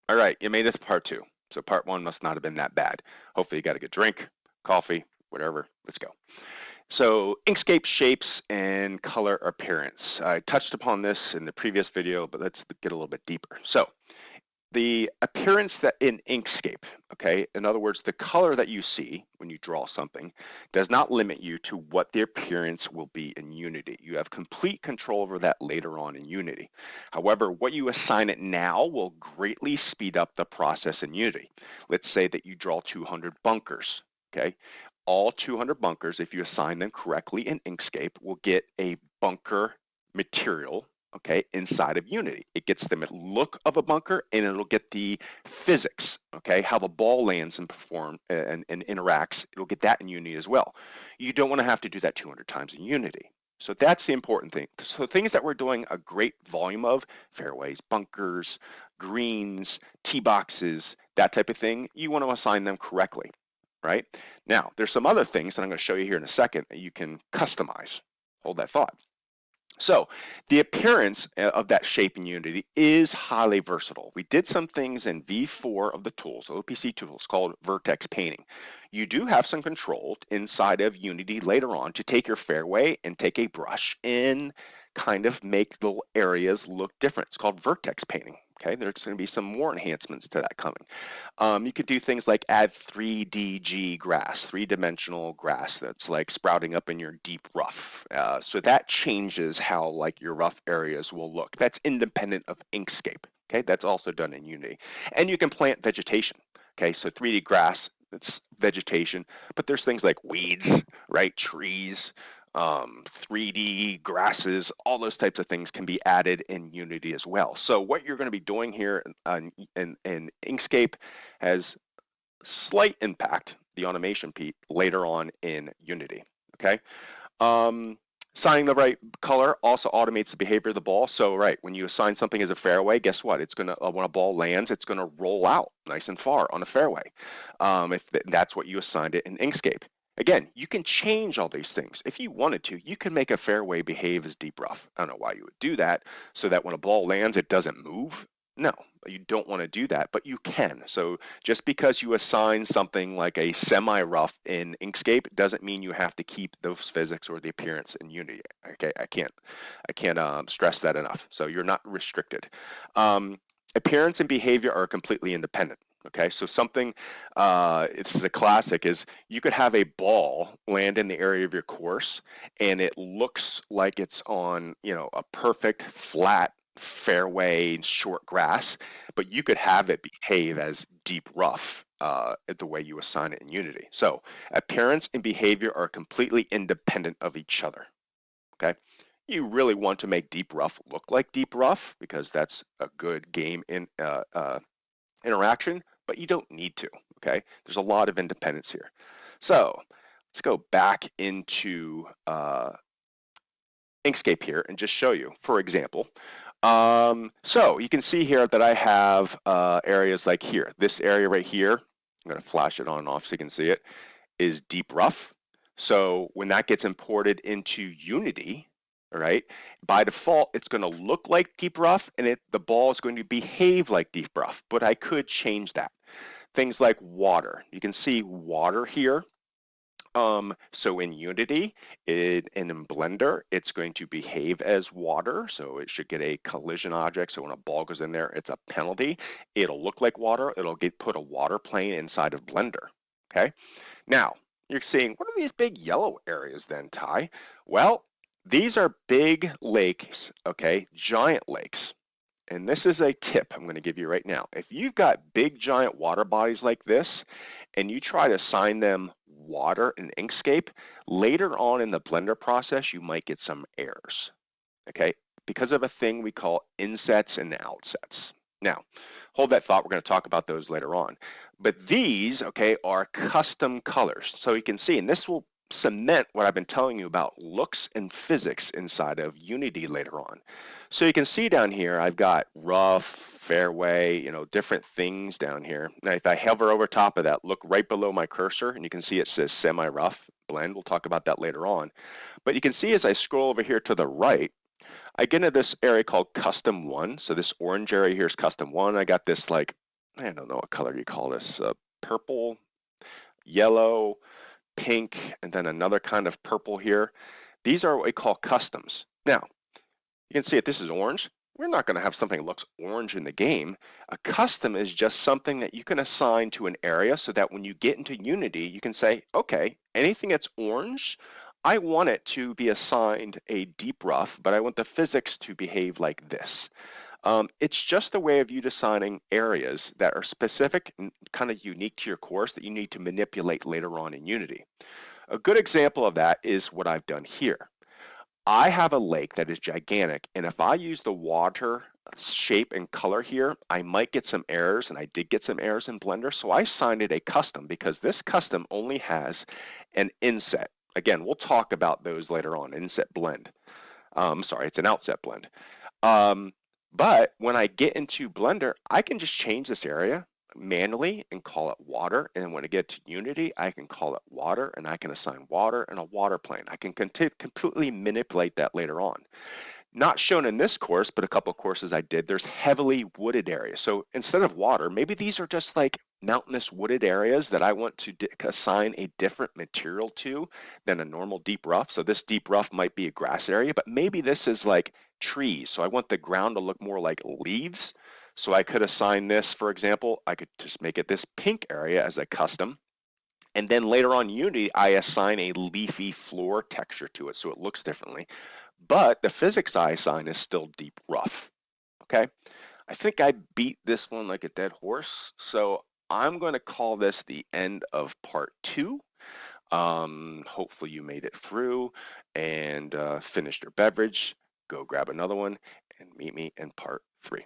All right, you made it to part two. So part one must not have been that bad. Hopefully you got a good drink, coffee, whatever. Let's go. So Inkscape shapes and color appearance. I touched upon this in the previous video, but let's get a little bit deeper. So the appearance that in Inkscape, okay, in other words, the color that you see when you draw something does not limit you to what the appearance will be in Unity. You have complete control over that later on in Unity. However, what you assign it now will greatly speed up the process in Unity. Let's say that you draw 200 bunkers, okay? All 200 bunkers, if you assign them correctly in Inkscape, will get a bunker material, okay, inside of Unity. It gets the look of a bunker and it'll get the physics, okay, how the ball lands and and interacts. It'll get that in Unity as well. You don't want to have to do that 200 times in Unity. So that's the important thing. So things that we're doing a great volume of, fairways, bunkers, greens, tee boxes, that type of thing, you want to assign them correctly, right? Now, there's some other things that I'm going to show you here in a second that you can customize. Hold that thought. So the appearance of that shape in Unity is highly versatile. We did some things in V4 of the tools, OPC tools, called vertex painting. You do have some control inside of Unity later on to take your fairway and take a brush and kind of make little areas look different. It's called vertex painting. Okay, there's going to be some more enhancements to that coming. You could do things like add 3DG grass, three-dimensional grass that's like sprouting up in your deep rough. So that changes how like your rough areas will look. That's independent of Inkscape. Okay, that's also done in Unity. And you can plant vegetation. Okay, so 3D grass, it's vegetation, but there's things like weeds, right? Trees, 3D grasses, all those types of things can be added in Unity as well. So what you're going to be doing here in Inkscape has slight impact, the automation piece, later on in Unity, okay? Assigning the right color also automates the behavior of the ball. So, right, when you assign something as a fairway, guess what? It's gonna, when a ball lands, it's gonna roll out nice and far on a fairway. If that's what you assigned it in Inkscape. Again, you can change all these things. If you wanted to, you can make a fairway behave as deep rough. I don't know why you would do that, so that when a ball lands, it doesn't move. No, you don't want to do that, but you can. So just because you assign something like a semi-rough in Inkscape doesn't mean you have to keep those physics or the appearance in Unity. Okay, I can't stress that enough. So you're not restricted. Appearance and behavior are completely independent. Okay, so something, this is a classic, is you could have a ball land in the area of your course and it looks like it's on, you know, a perfect flat fairway short grass, but you could have it behave as deep rough the way you assign it in Unity. So appearance and behavior are completely independent of each other. Okay, you really want to make deep rough look like deep rough because that's a good game in interaction, but you don't need to, okay? There's a lot of independence here. So let's go back into Inkscape here and just show you, for example. So you can see here that I have areas like here. This area right here, I'm gonna flash it on and off so you can see it, is deep rough. So when that gets imported into Unity, all right, by default, it's going to look like deep rough and the ball is going to behave like deep rough, but I could change that. Things like water. You can see water here. So in Unity and in Blender, it's going to behave as water. So it should get a collision object. So when a ball goes in there, it's a penalty. It'll look like water. It'll put a water plane inside of Blender. Okay. Now, you're seeing, what are these big yellow areas then, Ty? Well, these are big lakes, okay, giant lakes. And this is a tip I'm going to give you right now. If you've got big giant water bodies like this and you try to assign them water in Inkscape, later on in the Blender process, you might get some errors, okay, because of a thing we call insets and outsets. Now, hold that thought. We're going to talk about those later on. But these, okay, are custom colors. So you can see, and this will cement what I've been telling you about looks and physics inside of Unity later on. So you can see down here, I've got rough, fairway, you know, different things down here. Now, if I hover over top of that, look right below my cursor, and you can see it says semi-rough blend. We'll talk about that later on. But you can see as I scroll over here to the right, I get into this area called custom one. So this orange area here is custom one. I got this like I don't know what color you call this, purple, yellow, pink, and then another kind of purple here. These are what we call customs. Now, you can see it, this is orange. We're not going to have something that looks orange in the game. A custom is just something that you can assign to an area so that when you get into Unity, you can say, okay, anything that's orange, I want it to be assigned a deep rough, but I want the physics to behave like this. It's just a way of you designing areas that are specific and kind of unique to your course that you need to manipulate later on in Unity. A good example of that is what I've done here. I have a lake that is gigantic, and if I use the water shape and color here, I might get some errors, and I did get some errors in Blender, so I assigned it a custom because this custom only has an inset. Again, we'll talk about those later on, inset blend. Sorry, it's an outset blend. Um, but when I get into Blender, I can just change this area manually and call it water. And when I get to Unity, I can call it water and I can assign water and a water plane. I can completely manipulate that later on. Not shown in this course, but a couple of courses I did, there's heavily wooded areas. So instead of water, maybe these are just like mountainous wooded areas that I want to assign a different material to than a normal deep rough. So this deep rough might be a grass area, but maybe this is like trees. So I want the ground to look more like leaves. So I could assign this, for example, I could just make it this pink area as a custom. And then later on in Unity, I assign a leafy floor texture to it so it looks differently. But the physics I assign is still deep rough, okay? I think I beat this one like a dead horse, so I'm going to call this the end of part 2. Hopefully you made it through and finished your beverage. Go grab another one and meet me in part 3.